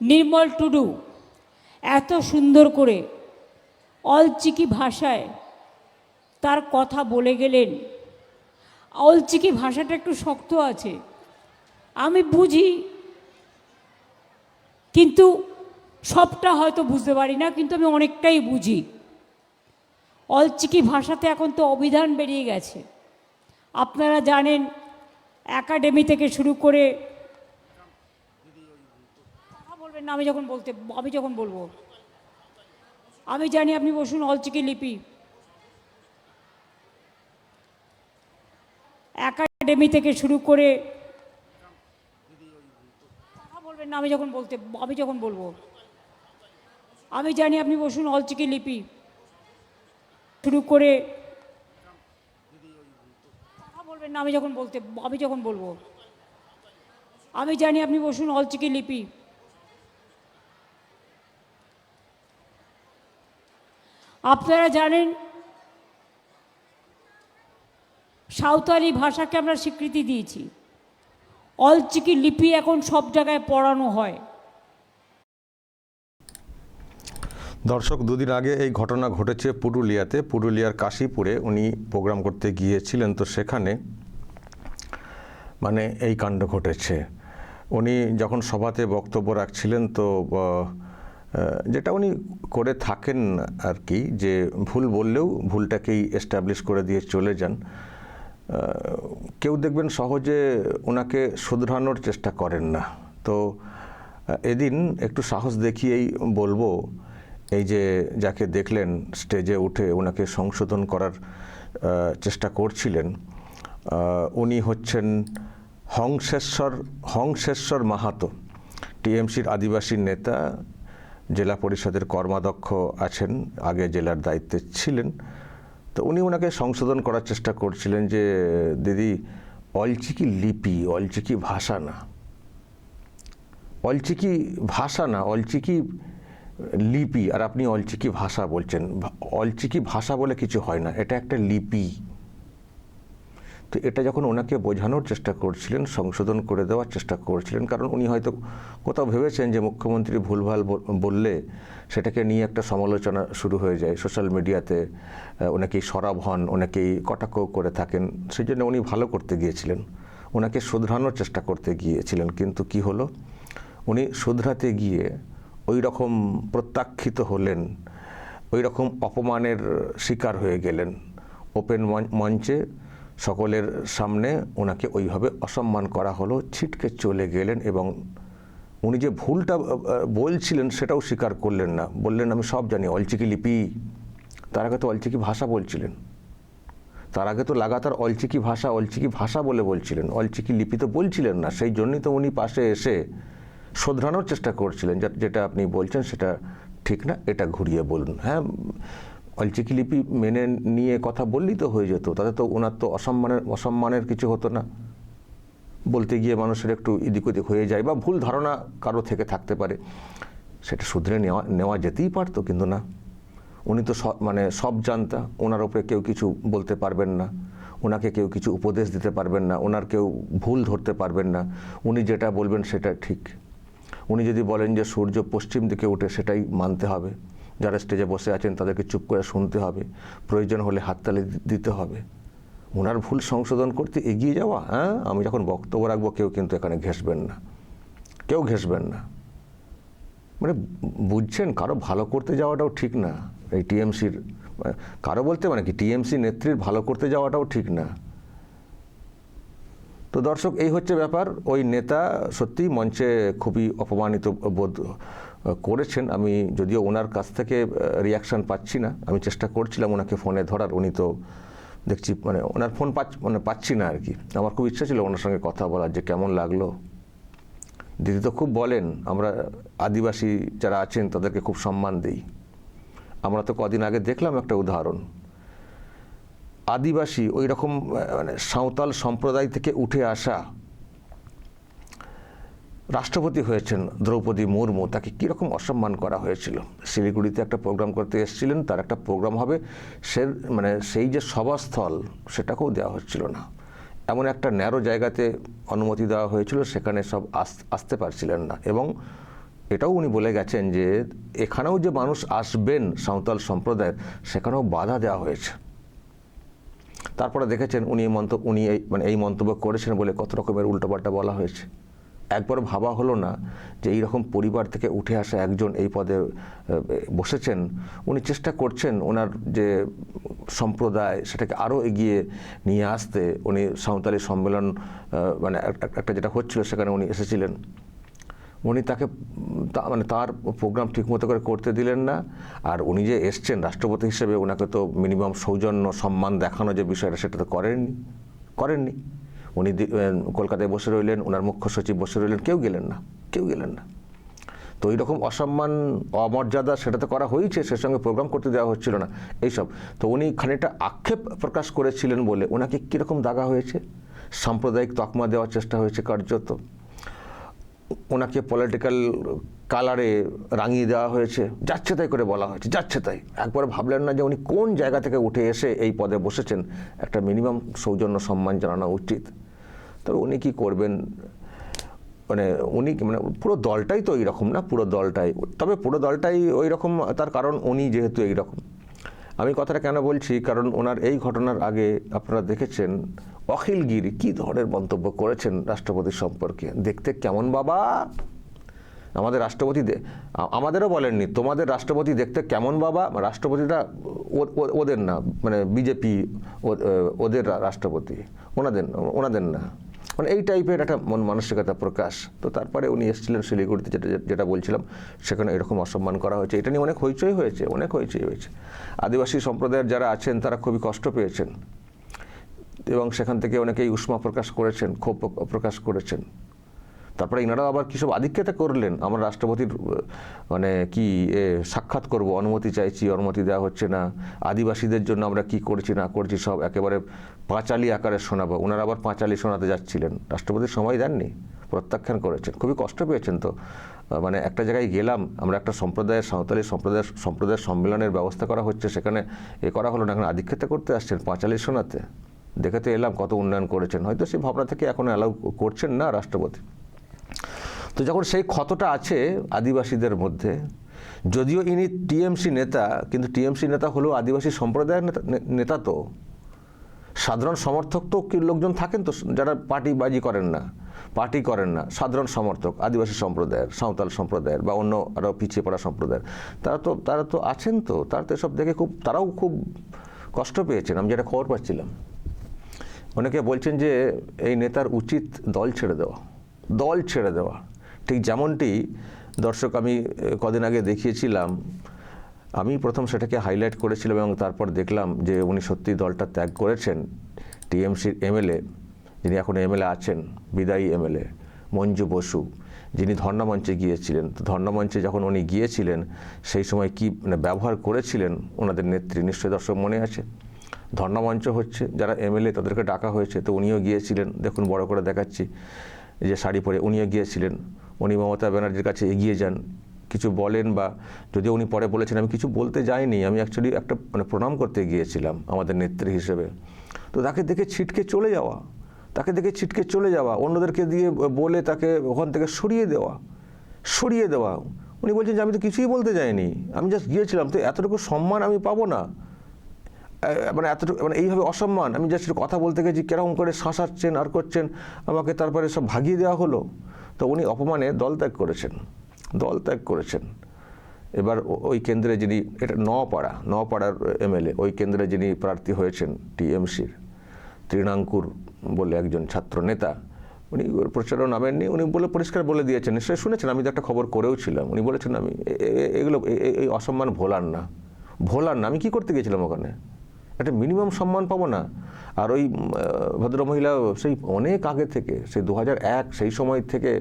নির্মল টুডু এত সুন্দর করে অলচিকি ভাষায় তার কথা বলে গেলেন। অলচিকি ভাষাটা একটু শক্ত আছে, আমি বুঝি, কিন্তু সবটা হয়তো বুঝতে পারি না, কিন্তু আমি অনেকটাই বুঝি। অলচিকি ভাষাতে এখন তো অভিধান বেরিয়ে গেছে, আপনারা জানেন। একাডেমি থেকে শুরু করে, কথা বলবেন না, আমি যখন বলবো আমি জানি, আপনি বসুন। অলচিকি লিপি একাডেমি থেকে শুরু করে, কথা বলবেন না, আমি যখন বলবো আমি জানি, আপনি বসুন। অলচিকি লিপি শুরু করে, কথা বলবেন না, আমি যখন বলবো আমি জানি, আপনি বসুন। অলচিকি লিপি আপনারা জানেন, সাঁওতালি ভাষাকে আমরা স্বীকৃতি দিয়েছি। অলচিকি লিপি এখন সব জায়গায় পড়ানো হয়। দর্শক, দুদিন আগে এই ঘটনা ঘটেছে পুরুলিয়াতে, পুরুলিয়ার কাশীপুরে উনি প্রোগ্রাম করতে গিয়েছিলেন। তো সেখানে মানে এই কাণ্ড ঘটেছে। উনি যখন সভাতে বক্তব্য রাখছিলেন, তো যেটা উনি করে থাকেন আর কি, যে ভুল বললেও ভুলটাকেই এস্টাবলিশ করে দিয়ে চলে যান। কেউ দেখবেন সহজে ওনাকে শুধরানোর চেষ্টা করেন না। তো এদিন একটু সাহস দেখিয়েই বলবো, এই যে যাকে দেখলেন স্টেজে উঠে ওনাকে সংশোধন করার চেষ্টা করছিলেন, উনি হচ্ছেন হংসেশ্বর মাহাতো, টিএমসির আদিবাসী নেতা, জেলা পরিষদের কর্মাধ্যক্ষ আছেন, আগে জেলার দায়িত্বে ছিলেন। তো উনি ওনাকে সংশোধন করার চেষ্টা করছিলেন যে, দিদি, অলচিকি লিপি, অলচিকি ভাষা না, অলচিকি ভাষা না, অলচিকি লিপি, আর আপনি অলচিকি ভাষা বলছেন। অলচিকি ভাষা বলে কিছু হয় না, এটা একটা লিপি। তো এটা যখন ওনাকে বোঝানোর চেষ্টা করছিলেন, সংশোধন করে দেওয়ার চেষ্টা করছিলেন, কারণ উনি হয়তো কোথাও ভেবেছেন যে মুখ্যমন্ত্রী ভুলভাল বললে সেটাকে নিয়ে একটা সমালোচনা শুরু হয়ে যায় সোশ্যাল মিডিয়াতে, অনেকেই সরব হন, অনেকেই কটাক্ষ করে থাকেন। সেই জন্য উনি ভালো করতে গিয়েছিলেন, ওনাকে শুধরানোর চেষ্টা করতে গিয়েছিলেন। কিন্তু কি হলো, উনি শুধরাতে গিয়ে ওই রকম প্রত্যাখ্যিত হলেন, ওই রকম অপমানের শিকার হয়ে গেলেন। ওপেন মঞ্চে সকলের সামনে ওনাকে ওইভাবে অসম্মান করা হলো, ছিটকে চলে গেলেন। এবং উনি যে ভুলটা বলছিলেন সেটাও স্বীকার করলেন না, বললেন আমি সব জানি, অলচিকি লিপি। তার আগে তো অলচিকি ভাষা বলছিলেন, তার আগে তো লাগাতার অলচিকি ভাষা বলে বলছিলেন, অলচিকি লিপি তো বলছিলেন না। সেই জন্যই তো উনি পাশে এসে শোধরানোর চেষ্টা করছিলেন, যেটা আপনি বলছেন সেটা ঠিক না, এটা ঘুরিয়ে বলুন। হ্যাঁ, অলচিকি লিপি মেনে নিয়ে কথা বললেই তো হয়ে যেত, তাতে তো ওনার তো অসম্মানের কিছু হতো না। বলতে গিয়ে মানুষের একটু এদিক ওদিক হয়ে যায়, বা ভুল ধারণা কারো থেকে থাকতে পারে, সেটা শুধরে নেওয়া যেতেই পারতো, কিন্তু না। উনি তো সব জানতা, ওনার ওপরে কেউ কিছু বলতে পারবেন না, ওনাকে কেউ কিছু উপদেশ দিতে পারবেন না, ওনার কেউ ভুল ধরতে পারবেন না। উনি যেটা বলবেন সেটা ঠিক। উনি যদি বলেন যে সূর্য পশ্চিম দিকে উঠে, সেটাই মানতে হবে। যারা স্টেজে বসে আছেন তাদেরকে চুপ করে শুনতে হবে, প্রয়োজন হলে হাততালি দিতে হবে। ওনার ভুল সংশোধন করতে এগিয়ে যাওয়া, হ্যাঁ, আমি যখন বক্তব্য রাখবো কেউ কিন্তু এখানে ঘেঁষবেন না, কেউ ঘেঁষবেন না। মানে বুঝছেন, কারো ভালো করতে যাওয়াটাও ঠিক না। এই টিএমসির কারো বলতে মানে কি, টিএমসি নেত্রীর ভালো করতে যাওয়াটাও ঠিক না। তো দর্শক, এই হচ্ছে ব্যাপার। ওই নেতা সত্যিই মঞ্চে খুবই অপমানিত বোধ করেছেন। আমি যদিও ওনার কাছ থেকে রিয়াকশান পাচ্ছি না, আমি চেষ্টা করছিলাম ওনাকে ফোনে ধরার, উনি তো দেখছি ওনার ফোন পাচ্ছি না আর কি। আমার খুব ইচ্ছা ছিল ওনার সঙ্গে কথা বলার, যে কেমন লাগলো। দিদি তো খুব বলেন, আমরা আদিবাসী যারা আছেন তাদেরকে খুব সম্মান দিই। আমরা তো কদিন আগে দেখলাম একটা উদাহরণ, আদিবাসী ওই রকম সাঁওতাল সম্প্রদায় থেকে উঠে আসা রাষ্ট্রপতি হয়েছেন দ্রৌপদী মুর্মু, তাকে কীরকম অসম্মান করা হয়েছিল। শিলিগুড়িতে একটা প্রোগ্রাম করতে এসেছিলেন, তার একটা প্রোগ্রাম হবে, সেই যে সভাস্থল সেটাকেও দেওয়া হচ্ছিল না। এমন একটা ন্যারো জায়গাতে অনুমতি দেওয়া হয়েছিল, সেখানে সব আসতে পারছিলেন না। এবং এটাও উনি বলে গেছেন যে এখানেও যে মানুষ আসবেন সাঁওতাল সম্প্রদায়ের, সেখানেও বাধা দেওয়া হয়েছে। তারপরে দেখেছেন উনি এই মন্তব্য করেছেন বলে কত রকমের উল্টোপাল্টা বলা হয়েছে। একবার ভাবা হলো না যে এই রকম পরিবার থেকে উঠে আসা একজন এই পদে বসেছেন, উনি চেষ্টা করছেন ওনার যে সম্প্রদায় সেটাকে আরও এগিয়ে নিয়ে আসতে। উনি সাঁওতালি সম্মেলন মানে একটা যেটা হচ্ছিল সেখানে উনি এসেছিলেন, উনি তাকে তার প্রোগ্রাম ঠিকমতো করে করতে দিলেন না। আর উনি যে এসছেন রাষ্ট্রপতি হিসেবে, ওনাকে তো মিনিমাম সৌজন্য সম্মান দেখানো যে বিষয়টা সেটা তো করেননি। উনি কলকাতায় বসে রইলেন, ওনার মুখ্য সচিব বসে রইলেন, কেউ গেলেন না। তো এইরকম অসম্মান অমর্যাদা সেটা তো করা হয়েছে, সে সঙ্গে প্রোগ্রাম করতে দেওয়া হচ্ছিল না, এইসব। তো উনি খানিকটা আক্ষেপ প্রকাশ করেছিলেন বলে ওনাকে কীরকম দাগা হয়েছে, সাম্প্রদায়িক তকমা দেওয়ার চেষ্টা হয়েছে কার্যত, ওনাকে পলিটিক্যাল কালারে রাঙিয়ে দেওয়া হয়েছে, যাচ্ছে তাই করে বলা হয়েছে, যাচ্ছে তাই। একবার ভাবলেন না যে উনি কোন জায়গা থেকে উঠে এসে এই পদে বসেছেন, একটা মিনিমাম সৌজন্য সম্মান জানানো উচিত। তবে উনি কি করবেন, উনি পুরো দলটাই তো এইরকম না, পুরো দলটাই ওই রকম। তার কারণ উনি যেহেতু এইরকম। আমি কথাটা কেন বলছি, কারণ ওনার এই ঘটনার আগে আপনারা দেখেছেন অখিল গিরি কী ধরনের মন্তব্য করেছেন রাষ্ট্রপতির সম্পর্কে। দেখতে কেমন বাবা, আমাদের রাষ্ট্রপতি আমাদেরও বলেননি তোমাদের রাষ্ট্রপতি দেখতে কেমন বাবা। রাষ্ট্রপতিটা ওদের না, বিজেপি ওদের রাষ্ট্রপতি, ওনাদের না, এই টাইপের একটা মন মানসিকতা প্রকাশ। তো তারপরে উনি এসেছিলেন শিলিগুড়িতে, যেটা বলছিলাম, সেখানে এরকম অসম্মান করা হয়েছে। এটা নিয়ে অনেক হইচই হয়েছে। আদিবাসী সম্প্রদায়ের যারা আছেন তারা খুবই কষ্ট পেয়েছেন এবং সেখান থেকে অনেকেই উষ্মা প্রকাশ করেছেন, ক্ষোভ প্রকাশ করেছেন। তারপরে ইনারা আবার কী সব আধিক্যতা করলেন, আমরা রাষ্ট্রপতির সাক্ষাৎ করব, অনুমতি চাইছি, অনুমতি দেওয়া হচ্ছে না, আদিবাসীদের জন্য আমরা কি করেছি না করেছি সব একেবারে পাঁচালি আকারে শোনাবো। ওনারা আবার পাঁচালি শোনাতে যাচ্ছিলেন, রাষ্ট্রপতির সময় দেননি, প্রত্যাখ্যান করেছেন, খুবই কষ্ট পেয়েছেন। তো একটা জায়গায় গেলাম আমরা, একটা সাঁওতালি সম্প্রদায়ের সম্মেলনের ব্যবস্থা করা হচ্ছে, সেখানে করা হলো না, এখন আধিক্যতা করতে আসছেন পাঁচালি শোনাতে। দেখে তো এলাম কত উন্নয়ন করেছেন, হয়তো সেই ভাবনা থেকে এখন অ্যালাউ করছেন না রাষ্ট্রপতি। তো যখন সেই ক্ষতটা আছে আদিবাসীদের মধ্যে, যদিও ইনি টিএমসি নেতা, কিন্তু টিএমসি নেতা হলেও আদিবাসী সম্প্রদায়ের নেতা, তো সাধারণ সমর্থক তো লোকজন থাকেন তো, যারা পার্টি করেন না, সাধারণ সমর্থক আদিবাসী সম্প্রদায়ের, সাঁওতাল সম্প্রদায়ের বা অন্য আরও পিছিয়ে পড়া সম্প্রদায়ের, তারা তো আছেন। তো তারা তো এসব দেখে তারাও খুব কষ্ট পেয়েছেন। আমি যেটা খবর পাচ্ছিলাম, অনেকে বলছেন যে এই নেতার উচিত দল ছেড়ে দেওয়া। ঠিক যেমনটি দর্শক আমি কদিন আগে দেখিয়েছিলাম, আমি প্রথম সেটাকে হাইলাইট করেছিলাম এবং তারপর দেখলাম যে উনি সত্যি দলটা ত্যাগ করেছেন। টিএমসির এমএলএ, যিনি এখন এমএলএ আছেন, বিদায়ী এমএলএ মঞ্জু বসু, যিনি ধর্ণামঞ্চে গিয়েছিলেন। তো ধর্ণামঞ্চে যখন উনি গিয়েছিলেন, সেই সময় কি ব্যবহার করেছিলেন ওনাদের নেত্রী, নিশ্চয়ই দর্শক মনে আছে। ধর্ণামঞ্চ হচ্ছে, যারা এমএলএ তাদেরকে ডাকা হয়েছে, তো উনিও গিয়েছিলেন। দেখুন বড় করে দেখাচ্ছি, যে শাড়ি পরে উনিও গিয়েছিলেন। উনি মমতা ব্যানার্জির কাছে এগিয়ে যান, কিছু বলেন, বা যদিও উনি পরে বলেছেন আমি কিছু বলতে যাইনি, আমি অ্যাকচুয়ালি একটা প্রণাম করতে গিয়েছিলাম আমাদের নেত্রী হিসেবে। তো তাকে দেখে ছিটকে চলে যাওয়া, অন্যদেরকে দিয়ে বলে তাকে ওখান থেকে সরিয়ে দেওয়া। উনি বলছেন যে আমি তো কিছুই বলতে যাইনি, আমি জাস্ট গিয়েছিলাম, তো এতটুকু সম্মান আমি পাবো না, এতটুকু এইভাবে অসম্মান, আমি জাস্ট কথা বলতে গেছি, কেরকম করে শাসাচ্ছেন আর করছেন আমাকে, তারপরে সব ভাগিয়ে দেওয়া হলো। তো উনি অপমানে দল ত্যাগ করেছেন। এবার ওই কেন্দ্রে যিনি, এটা নওপাড়ার এমএলএ, ওই কেন্দ্রে যিনি প্রার্থী হয়েছেন টিএমসির, তৃণাঙ্কুর বলে একজন ছাত্র নেতা, উনি প্রচারও নামেননি। উনি পরিষ্কার বলে দিয়েছেন, নিশ্চয়ই শুনেছেন, আমি তো একটা খবর করেও ছিলাম। উনি বলেছেন আমি এই অসম্মান ভোলার না। আমি কি করতে গিয়েছিলাম ওখানে, একটা মিনিমাম সম্মান পাবো না? আর ওই ভদ্রমহিলা সেই অনেক আগে থেকে, সেই 2001 সেই সময় থেকে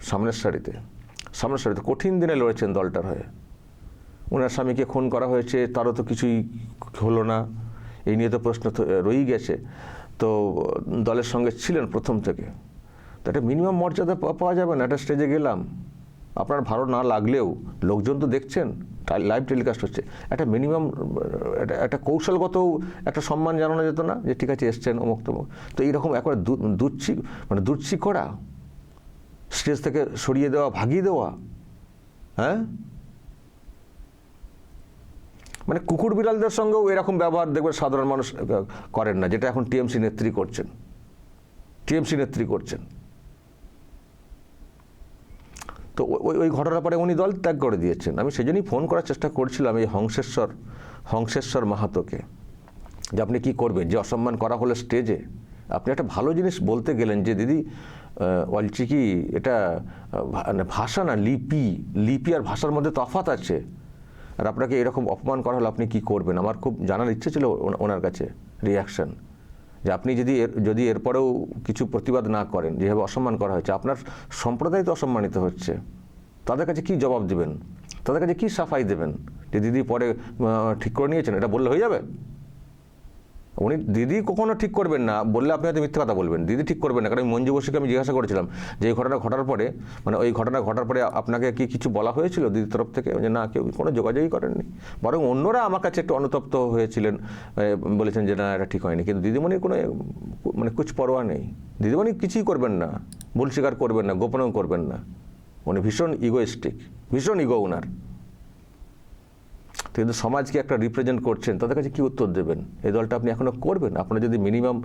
সামনের সারিতে কঠিন দিনে লড়েছেন দলটার হয়ে। ওনার স্বামীকে খুন করা হয়েছে, তারও তো কিছুই হলো না, এই নিয়ে তো প্রশ্ন রয়েই গেছে। তো দলের সঙ্গে ছিলেন প্রথম থেকে। তো একটা মিনিমাম মর্যাদা পাওয়া যাবে না? একটা স্টেজে গেলাম, আপনার ভালো না লাগলেও লোকজন তো দেখছেন, লাইভ টেলিকাস্ট হচ্ছে, একটা মিনিমাম একটা কৌশলগত একটা সম্মান জানানো যেত না, যে ঠিক আছে এসছেন অমুক তমুক। তো এইরকম একবার দুচ্ছি করা, স্টেজ থেকে সরিয়ে দেওয়া, ভাগিয়ে দেওয়া, হ্যাঁ, মানে কুকুর বিড়ালদের সঙ্গেও এরকম ব্যবহার দেখবেন সাধারণ মানুষ করেন না, যেটা এখন টিএমসি নেত্রী করছেন। তো ওই ঘটনার পরে উনি দল ত্যাগ করে দিয়েছেন। আমি সেজন্যই ফোন করার চেষ্টা করছিলাম এই হংসেশ্বর মাহাতোকে, যে আপনি কি করবেন, যে অসম্মান করা হলো স্টেজে। আপনি একটা ভালো জিনিস বলতে গেলেন যে দিদি অলচিকি এটা ভাষা না, লিপি আর ভাষার মধ্যে তফাৎ আছে, আর আপনাকে এরকম অপমান করা হলো, আপনি কি করবেন। আমার খুব জানার ইচ্ছে ছিল ওনার কাছে রিয়াকশন, যে আপনি যদি এরপরেও কিছু প্রতিবাদ না করেন, যেভাবে অসম্মান করা হয়েছে, আপনার সম্প্রদায় তো অসম্মানিত হচ্ছে, তাদের কাছে কি জবাব দেবেন, তাদের কাছে কি সাফাই দেবেন যে দিদি পরে ঠিক করে নিয়েছেন, এটা বললে হয়ে যাবে। উনি দিদি কখনো ঠিক করবেন না, বললে আপনি হয়তো মিথ্যে কথা বলবেন, দিদি ঠিক করবেন না। কারণ মঞ্জু বসুকে আমি জিজ্ঞাসা করেছিলাম যে এই ঘটনা ঘটার পরে, মানে ওই ঘটনা ঘটার পরে আপনাকে কি কিছু বলা হয়েছিল দিদির তরফ থেকে, যে না কেউ কোনো যোগাযোগই করেননি, বরং অন্যরা আমার কাছে একটু অনুতপ্ত হয়েছিলেন, বলেছেন যে না এটা ঠিক হয়নি। কিন্তু দিদিমণির কোনো মানে কুছ পরোয়া নেই, দিদিমণি কিছুই করবেন না, ভুল স্বীকার করবেন না, গোপনেও করবেন না। উনি ভীষণ ইগোয়েস্টিক, ভীষণ ইগো ওনার। কিন্তু সমাজকে একটা রিপ্রেজেন্ট করছেন, তাদের কাছে কি উত্তর দেবেন? এই দলটা আপনি এখনও করবেন? আপনার যদি মিনিমাম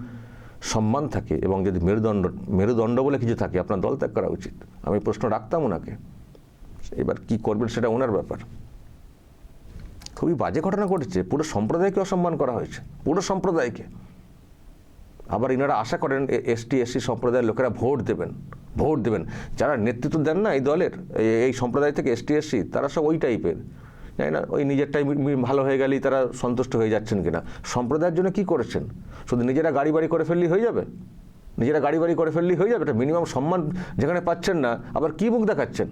সম্মান থাকে এবং যদি মেরুদণ্ড বলে কিছু থাকে, আপনার দল ত্যাগ করা উচিত। আমি প্রশ্ন রাখতাম ওনাকে, এবার কি করবেন সেটা ওনার ব্যাপার। খুবই বাজে ঘটনা ঘটেছে, পুরো সম্প্রদায়কে অসম্মান করা হয়েছে, পুরো সম্প্রদায়কে। আবার ইনারা আশা করেন এসটি এসসি সম্প্রদায়ের লোকেরা ভোট দেবেন। যারা নেতৃত্ব দেন না এই দলের, এই সম্প্রদায় থেকে এসটি এসসি, তারা সব ওই টাইপের, তাই না? ওই নিজেরটাই ভালো হয়ে গেলেই তারা সন্তুষ্ট হয়ে যাচ্ছেন কিনা। সম্প্রদায়ের জন্য কি করেছেন? শুধু নিজেরা গাড়ি বাড়ি করে ফেললেই হয়ে যাবে? এটা মিনিমাম সম্মান যেখানে পাচ্ছেন না, আবার কি মুখ দেখাচ্ছেন?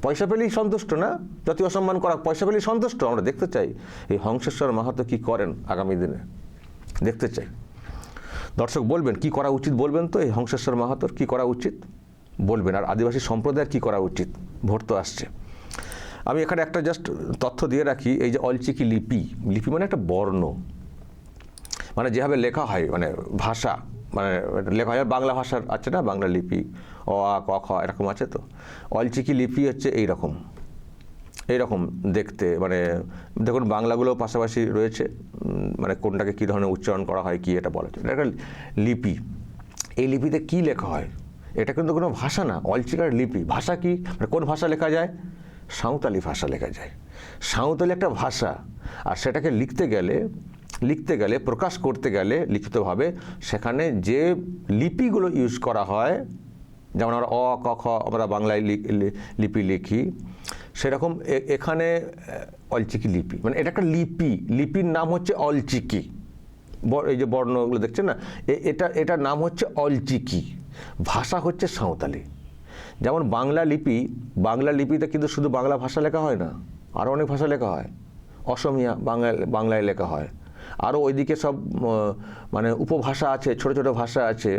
পয়সা পেলেই সন্তুষ্ট না? যত অসম্মান করা, পয়সা পেলেই সন্তুষ্ট? আমরা দেখতে চাই এই হংসেশ্বর মাহাতো কি করেন আগামী দিনে, দেখতে চাই। দর্শক বলবেন কি করা উচিত, বলবেন তো এই হংসেশ্বর মাহাতোর কি করা উচিত বলবেন, আর আদিবাসী সম্প্রদায়ের কি করা উচিত। ভোট তো আসছে। আমি এখানে একটা জাস্ট তথ্য দিয়ে রাখি, এই যে অলচিকি লিপি মানে একটা বর্ণ, মানে যেভাবে লেখা হয়, মানে ভাষা, মানে লেখা হয় বাংলা ভাষার আছে না, বাংলা লিপি অ আ ক খ এরকম আছে। তো অলচিকি লিপি হচ্ছে এইরকম দেখতে, মানে দেখুন বাংলাগুলো পাশাপাশি রয়েছে, মানে কোনটাকে কী ধরনের উচ্চারণ করা হয় কি এটা বলা যায়, এটা একটা লিপি। এই লিপিতে কি লেখা হয়? এটা কিন্তু কোনো ভাষা না, অলচিকার লিপি। ভাষা কি, মানে কোন ভাষা লেখা যায়? সাঁওতালি ভাষা লেখা যায়। সাঁওতালি একটা ভাষা, আর সেটাকে লিখতে গেলে প্রকাশ করতে গেলে লিখিতভাবে সেখানে যে লিপিগুলো ইউজ করা হয়, যেমন আমরা অ ক খ আমরা বাংলায় লিপি লিখি, সেরকম এখানে অলচিকি লিপি, মানে এটা একটা লিপির নাম হচ্ছে অলচিকি। এই যে বর্ণগুলো দেখছেন না, এটার নাম হচ্ছে অলচিকি, ভাষা হচ্ছে সাঁওতালি। যেমন বাংলা লিপিতে কিন্তু শুধু বাংলা ভাষা লেখা হয় না, আরও অনেক ভাষা লেখা হয়। অসমিয়া বাংলায় লেখা হয়, আরও ওইদিকে সব মানে উপভাষা আছে, ছোট ছোট ভাষা আছে।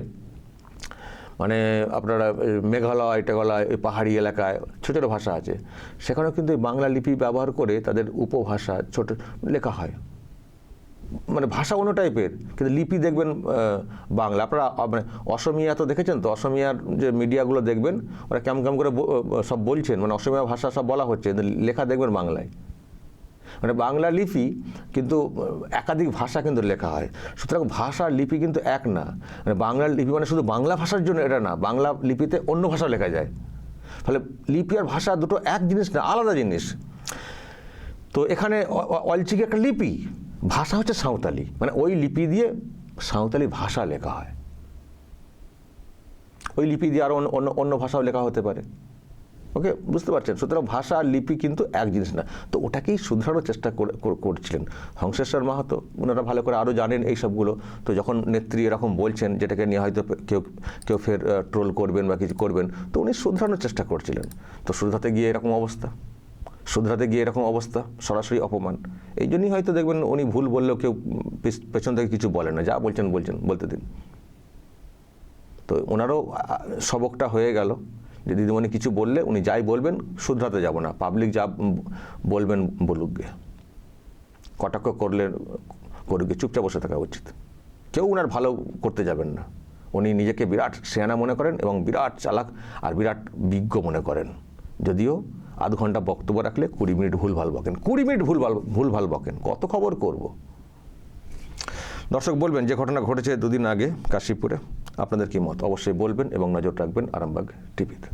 মানে আপনারা মেঘালয় টেঘালয়, ওই পাহাড়ি এলাকায় ছোট ছোট ভাষা আছে, সেখানেও কিন্তু বাংলা লিপি ব্যবহার করে তাদের উপভাষা ছোট লেখা হয়। মানে ভাষা অন্য টাইপের, কিন্তু লিপি দেখবেন বাংলা। আপনারা মানে অসমিয়া তো দেখেছেন তো, অসমিয়ার যে মিডিয়াগুলো দেখবেন ওরা কেমন করে সব বলছেন, মানে অসমিয়া ভাষা সব বলা হচ্ছে, লেখা দেখবেন বাংলায়। মানে বাংলা লিপি কিন্তু একাধিক ভাষা কিন্তু লেখা হয়। সুতরাং ভাষা লিপি কিন্তু এক না। মানে বাংলা লিপি মানে শুধু বাংলা ভাষার জন্য এটা না, বাংলা লিপিতে অন্য ভাষা লেখা যায়। ফলে লিপি আর ভাষা দুটো এক জিনিস না, আলাদা জিনিস। তো এখানে অলচিকি একটা লিপি, ভাষা হচ্ছে সাঁওতালি, মানে ওই লিপি দিয়ে সাঁওতালি ভাষা লেখা হয়। ওই লিপি দিয়ে আরও অন্য ভাষাও লেখা হতে পারে। ওকে, বুঝতে পারছেন? সুতরাং ভাষা আর লিপি কিন্তু এক জিনিস না। তো ওটাকেই শুধরানোর চেষ্টা করছিলেন হংসেশ্বর মাহাতো। ওনারা ভালো করে আরও জানেন এই সবগুলো। তো যখন নেত্রী এরকম বলছেন, যেটাকে নিয়ে হয়তো কেউ ফের ট্রোল করবেন বা কিছু করবেন, তো উনি শুধরানোর চেষ্টা করছিলেন। তো শুধরাতে গিয়ে এরকম অবস্থা, সরাসরি অপমান। এই জন্যই হয়তো দেখবেন উনি ভুল বললেও কেউ পেছন থেকে কিছু বলে না, যা বলছেন বলতে দিন। তো ওনারও সবকটা হয়ে গেল যে দিদিমণি কিছু বললে উনি যাই বলবেন শুধরাতে যাব না, পাবলিক যা বলবেন বলুক গে, কটাক্ষ করলে করুক, চুপচাপ বসে থাকা উচিত। কেউ ওনার ভালো করতে যাবেন না। উনি নিজেকে বিরাট সেয়ানা মনে করেন এবং বিরাট চালাক আর বিরাট বিজ্ঞ মনে করেন। যদিও আধ ঘন্টা বক্তব্য রাখলে 20 মিনিট ভুলভাল বকেন, 20 মিনিট ভুলভাল বকেন, কত খবর করব। দর্শক বলবেন যে ঘটনা ঘটেছে 2 দিন আগে কাশীপুরে, আপনাদের কি মত অবশ্যই বলবেন এবং নজর রাখবেন আরামবাগ টিভিতে।